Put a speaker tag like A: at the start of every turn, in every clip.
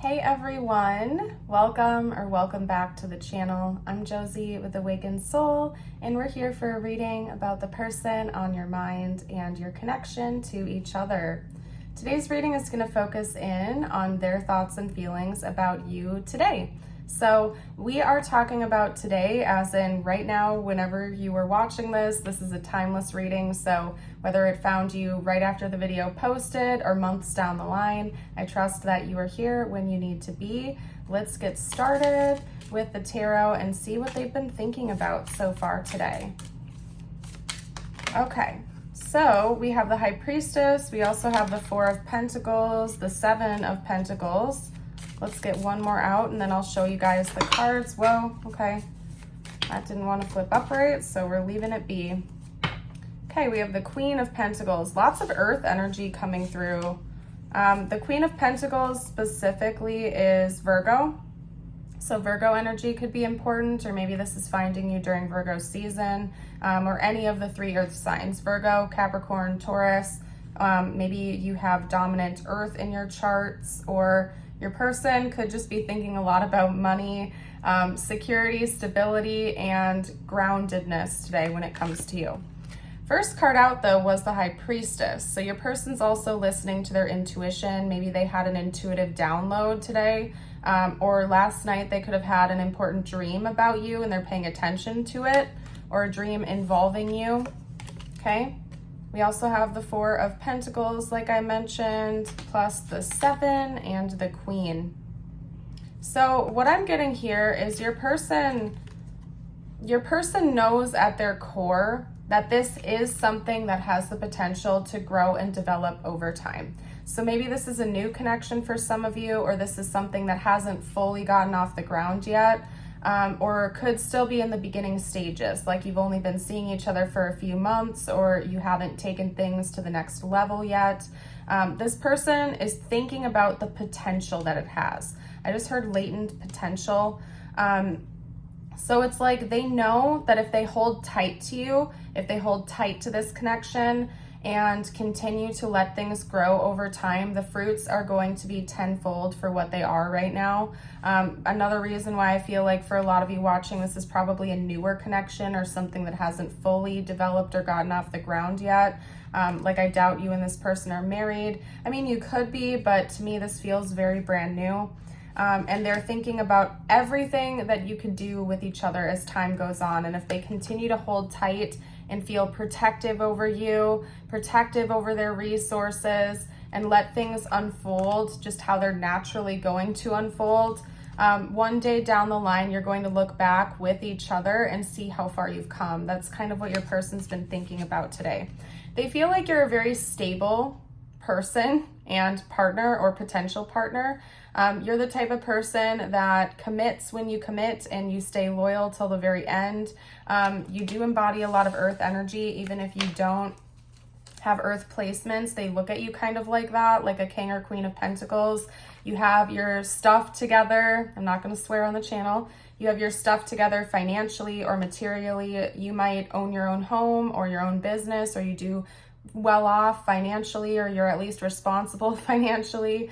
A: Hey everyone, welcome back to the channel. I'm Josie with Awakened Soul, and we're here for a reading about the person on your mind and your connection to each other. Today's reading is going to focus in on their thoughts and feelings about you today. So we are talking about today as in right now, whenever you are watching this is a timeless reading. So whether it found you right after the video posted or months down the line, I trust that you are here when you need to be. Let's get started with the tarot and see what they've been thinking about so far today. Okay, so we have the High Priestess. We also have the Four of Pentacles, the Seven of Pentacles. Let's get one more out and then I'll show you guys the cards. Whoa, okay. That didn't want to flip upright, so we're leaving it be. Okay, we have the Queen of Pentacles. Lots of earth energy coming through. The Queen of Pentacles specifically is Virgo. So Virgo energy could be important, or maybe this is finding you during Virgo season, or any of the three earth signs, Virgo, Capricorn, Taurus. Maybe you have dominant earth in your charts, or your person could just be thinking a lot about money, security, stability, and groundedness today when it comes to you. First card out though was the High Priestess. So your person's also listening to their intuition. Maybe they had an intuitive download today, or last night they could have had an important dream about you and they're paying attention to it, or a dream involving you, okay? We also have the Four of Pentacles, like I mentioned, plus the Seven and the Queen. So what I'm getting here is your person knows at their core that this is something that has the potential to grow and develop over time. So maybe this is a new connection for some of you, or this is something that hasn't fully gotten off the ground yet. Or could still be in the beginning stages, like you've only been seeing each other for a few months, or you haven't taken things to the next level yet. This person is thinking about the potential that it has. I just heard latent potential. So it's like they know that if they hold tight to you, if they hold tight to this connection and continue to let things grow over time, the fruits are going to be tenfold for what they are right now. Another reason why I feel like for a lot of you watching, this is probably a newer connection or something that hasn't fully developed or gotten off the ground yet. Like I doubt you and this person are married. I mean, you could be, but to me, this feels very brand new. And they're thinking about everything that you could do with each other as time goes on. And if they continue to hold tight and feel protective over you, protective over their resources, and let things unfold just how they're naturally going to unfold, one day down the line, you're going to look back with each other and see how far you've come. That's kind of what your person's been thinking about today. They feel like you're a very stable person and partner or potential partner. You're the type of person that commits when you commit and you stay loyal till the very end. You do embody a lot of earth energy, even if you don't have earth placements. They look at you kind of like that, like a king or queen of pentacles. You have your stuff together. I'm not going to swear on the channel. You have your stuff together financially or materially. You might own your own home or your own business, or you do well off financially, or you're at least responsible financially.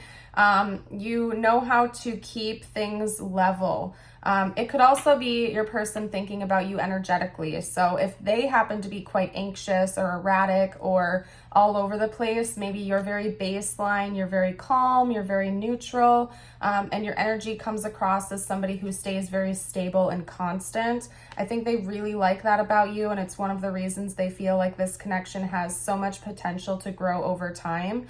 A: You know how to keep things level. It could also be your person thinking about you energetically. So if they happen to be quite anxious or erratic or all over the place, maybe you're very baseline, you're very calm, you're very neutral, and your energy comes across as somebody who stays very stable and constant. I think they really like that about you, and it's one of the reasons they feel like this connection has so much potential to grow over time,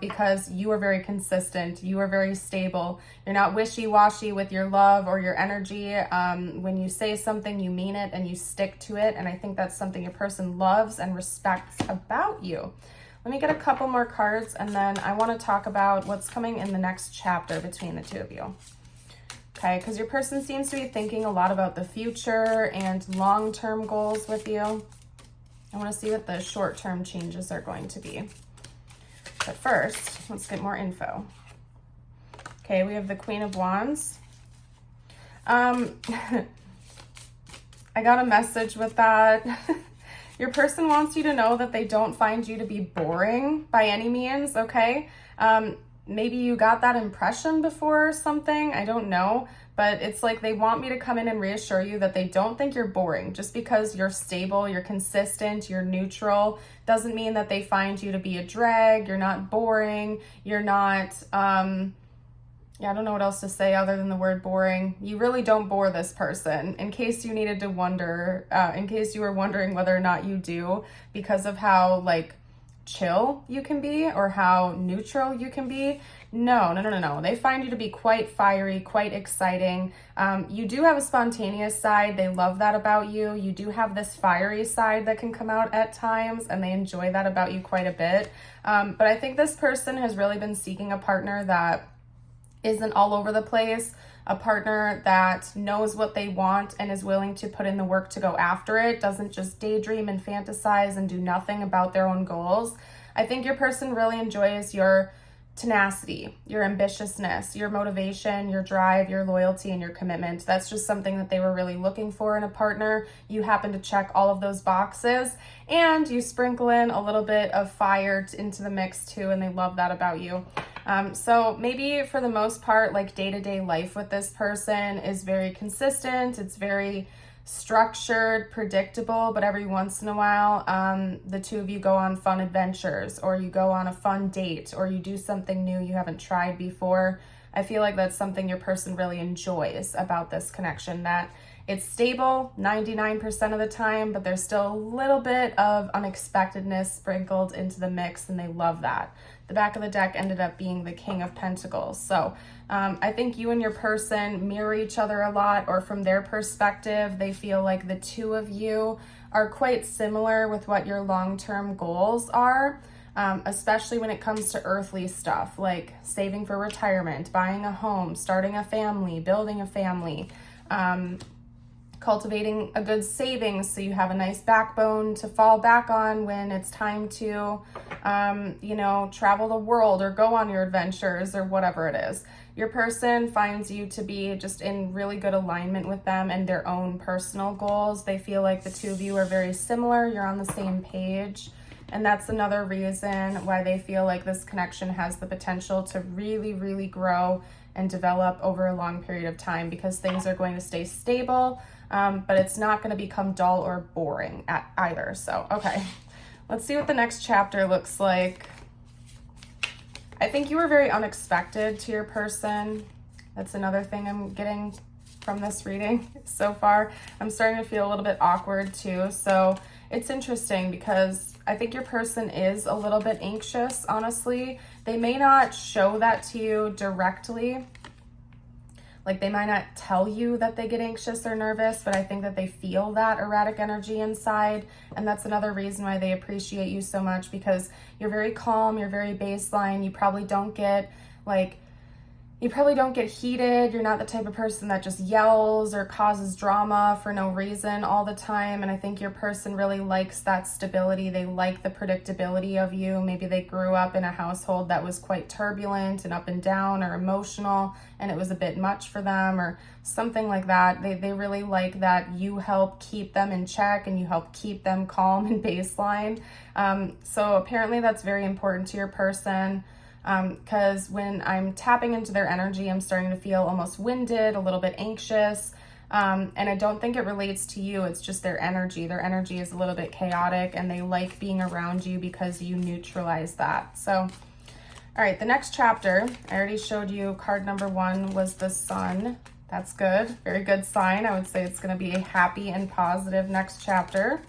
A: because you are very consistent, you are very stable, you're not wishy-washy with your love or your energy. When you say something, you mean it and you stick to it, and I think that's something your person loves and respects about you. Let me get a couple more cards, and then I want to talk about what's coming in the next chapter between the two of you. Okay, because your person seems to be thinking a lot about the future and long-term goals with you. I want to see what the short-term changes are going to be. But first, let's get more info. Okay, we have the Queen of Wands. I got a message with that. Your person wants you to know that they don't find you to be boring by any means, okay? maybe you got that impression before or something, I don't know, but it's like they want me to come in and reassure you that they don't think you're boring. Just because you're stable, you're consistent, you're neutral, doesn't mean that they find you to be a drag. You're not boring, you're not, yeah, I don't know what else to say other than the word boring. You really don't bore this person, in case you needed to wonder, in case you were wondering whether or not you do, because of how like chill you can be or how neutral you can be. No. They find you to be quite fiery, quite exciting. You do have a spontaneous side. They love that about you. You do have this fiery side that can come out at times, and they enjoy that about you quite a bit. But I think this person has really been seeking a partner that isn't all over the place, a partner that knows what they want and is willing to put in the work to go after it, doesn't just daydream and fantasize and do nothing about their own goals. I think your person really enjoys your tenacity, your ambitiousness, your motivation, your drive, your loyalty, and your commitment. That's just something that they were really looking for in a partner. You happen to check all of those boxes, and you sprinkle in a little bit of fire into the mix too, and they love that about you. So maybe for the most part, like day-to-day life with this person is very consistent. It's very structured, predictable, but every once in a while, the two of you go on fun adventures, or you go on a fun date, or you do something new you haven't tried before. I feel like that's something your person really enjoys about this connection, that it's stable 99% of the time, but there's still a little bit of unexpectedness sprinkled into the mix, and they love that. The back of the deck ended up being the King of Pentacles. So I think you and your person mirror each other a lot, or from their perspective, they feel like the two of you are quite similar with what your long-term goals are, especially when it comes to earthly stuff, like saving for retirement, buying a home, starting a family, building a family, cultivating a good savings so you have a nice backbone to fall back on when it's time to, travel the world or go on your adventures or whatever it is. Your person finds you to be just in really good alignment with them and their own personal goals. They feel like the two of you are very similar. You're on the same page. And that's another reason why they feel like this connection has the potential to really, really grow and develop over a long period of time, because things are going to stay stable, but it's not going to become dull or boring either. So, okay, let's see what the next chapter looks like. I think you were very unexpected to your person. That's another thing I'm getting from this reading so far. I'm starting to feel a little bit awkward too. So it's interesting because I think your person is a little bit anxious, honestly. They may not show that to you directly. Like they might not tell you that they get anxious or nervous, but I think that they feel that erratic energy inside. And that's another reason why they appreciate you so much, because you're very calm, you're very baseline. You probably don't get heated. You're not the type of person that just yells or causes drama for no reason all the time. And I think your person really likes that stability. They like the predictability of you. Maybe they grew up in a household that was quite turbulent and up and down or emotional, and it was a bit much for them or something like that. They really like that you help keep them in check and you help keep them calm and baseline. So apparently that's very important to your person. Because when I'm tapping into their energy, I'm starting to feel almost winded, a little bit anxious, and I don't think it relates to you. It's just their energy. Their energy is a little bit chaotic, and they like being around you because you neutralize that. So, all right, the next chapter, I already showed you card number 1 was the Sun. That's good. Very good sign. I would say it's going to be a happy and positive next chapter.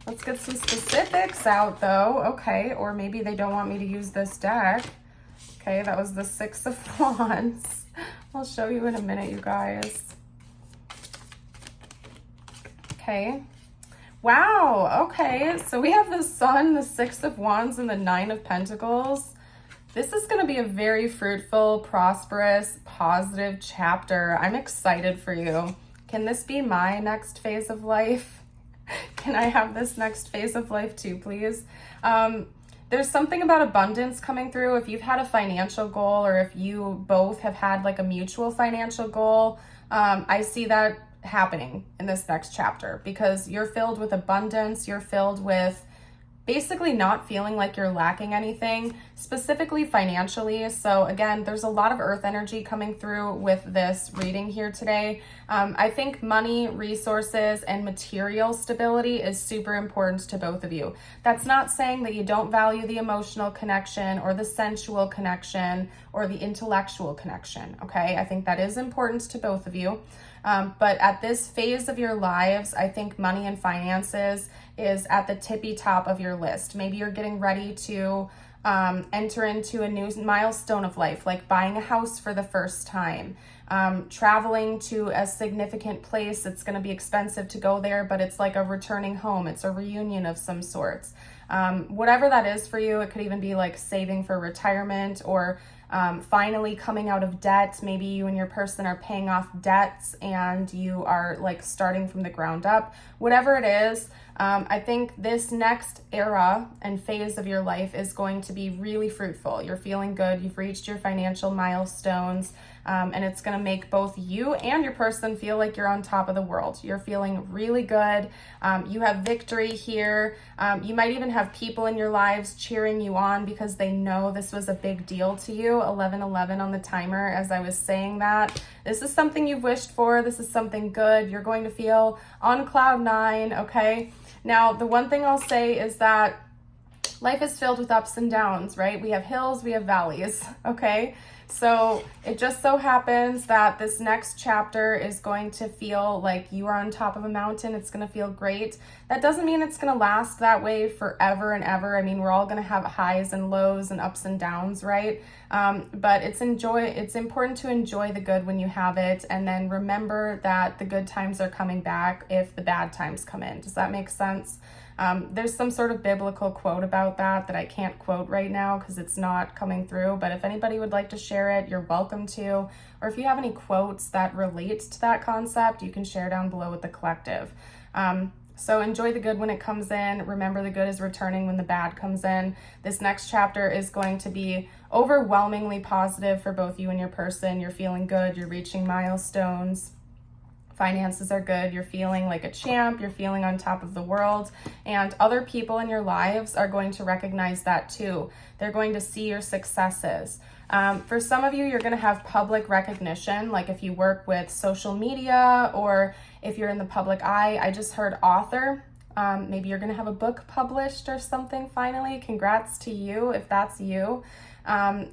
A: Let's get some specifics out, though. Okay, or maybe they don't want me to use this deck. Okay, that was the 6 of Wands. I'll show you in a minute, you guys. Okay. Wow, okay. So we have the Sun, the 6 of Wands, and the 9 of Pentacles. This is going to be a very fruitful, prosperous, positive chapter. I'm excited for you. Can this be my next phase of life? Can I have this next phase of life too, please? There's something about abundance coming through. If you've had a financial goal, or if you both have had like a mutual financial goal, I see that happening in this next chapter, because you're filled with abundance. You're filled with basically not feeling like you're lacking anything, specifically financially. So again, there's a lot of earth energy coming through with this reading here today. I think money, resources, and material stability is super important to both of you. That's not saying that you don't value the emotional connection or the sensual connection or the intellectual connection, okay? I think that is important to both of you. But at this phase of your lives, I think money and finances is at the tippy top of your list. Maybe you're getting ready to enter into a new milestone of life, like buying a house for the first time, traveling to a significant place. It's going to be expensive to go there, but it's like a returning home. It's a reunion of some sorts. Whatever that is for you, it could even be like saving for retirement or finally coming out of debt. Maybe you and your person are paying off debts and you are like starting from the ground up. Whatever it is, I think this next era and phase of your life is going to be really fruitful. You're feeling good. You've reached your financial milestones, and it's going to make both you and your person feel like you're on top of the world. You're feeling really good. You have victory here. You might even have people in your lives cheering you on because they know this was a big deal to you. 1111 on the timer as I was saying that. This is something you've wished for. This is something good. You're going to feel on cloud nine, okay? Now, the one thing I'll say is that life is filled with ups and downs, right? We have hills, we have valleys, okay? So it just so happens that this next chapter is going to feel like you are on top of a mountain. It's going to feel great. That doesn't mean it's going to last that way forever and ever. I mean, we're all going to have highs and lows and ups and downs, right? But it's important to enjoy the good when you have it, and then remember that the good times are coming back if the bad times come in. Does that make sense? There's some sort of biblical quote about that I can't quote right now because it's not coming through, but if anybody would like to share it, you're welcome to. Or if you have any quotes that relate to that concept, you can share down below with the collective. So enjoy the good when it comes in. Remember, the good is returning when the bad comes in. This next chapter is going to be overwhelmingly positive for both you and your person. You're feeling good. You're reaching milestones. Finances are good. You're feeling like a champ. You're feeling on top of the world. And other people in your lives are going to recognize that too. They're going to see your successes. For some of you, you're going to have public recognition, like if you work with social media or if you're in the public eye. I just heard author. Maybe you're going to have a book published or something finally. Congrats to you if that's you.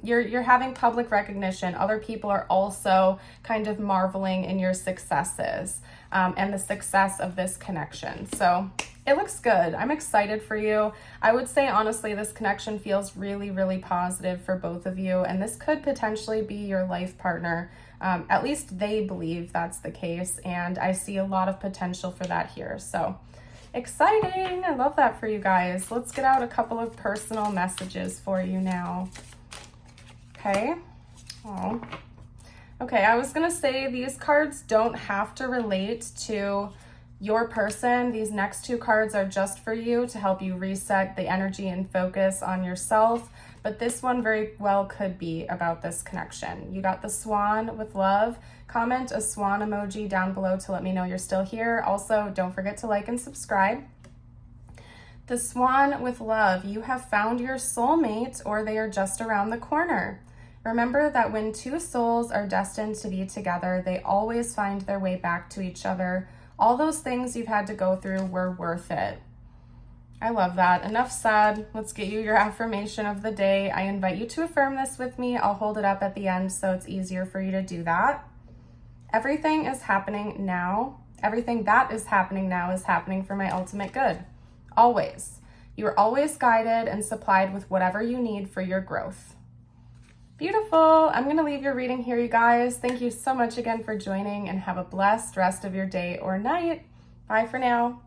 A: You're having public recognition. Other people are also kind of marveling in your successes and the success of this connection. So it looks good. I'm excited for you. I would say, honestly, this connection feels really, really positive for both of you. And this could potentially be your life partner. At least they believe that's the case. And I see a lot of potential for that here. So exciting. I love that for you guys. Let's get out a couple of personal messages for you now. Okay. Oh. Okay, I was going to say these cards don't have to relate to your person. These next two cards are just for you to help you reset the energy and focus on yourself. But this one very well could be about this connection. You got the swan with love. Comment a swan emoji down below to let me know you're still here. Also, don't forget to like and subscribe. The swan with love. You have found your soulmate, or they are just around the corner. Remember that when two souls are destined to be together, they always find their way back to each other. All those things you've had to go through were worth it. I love that. Enough said. Let's get you your affirmation of the day. I invite you to affirm this with me. I'll hold it up at the end so it's easier for you to do that. Everything is happening now. Everything that is happening now is happening for my ultimate good. Always. You are always guided and supplied with whatever you need for your growth. Beautiful. I'm going to leave your reading here, you guys. Thank you so much again for joining, and have a blessed rest of your day or night. Bye for now.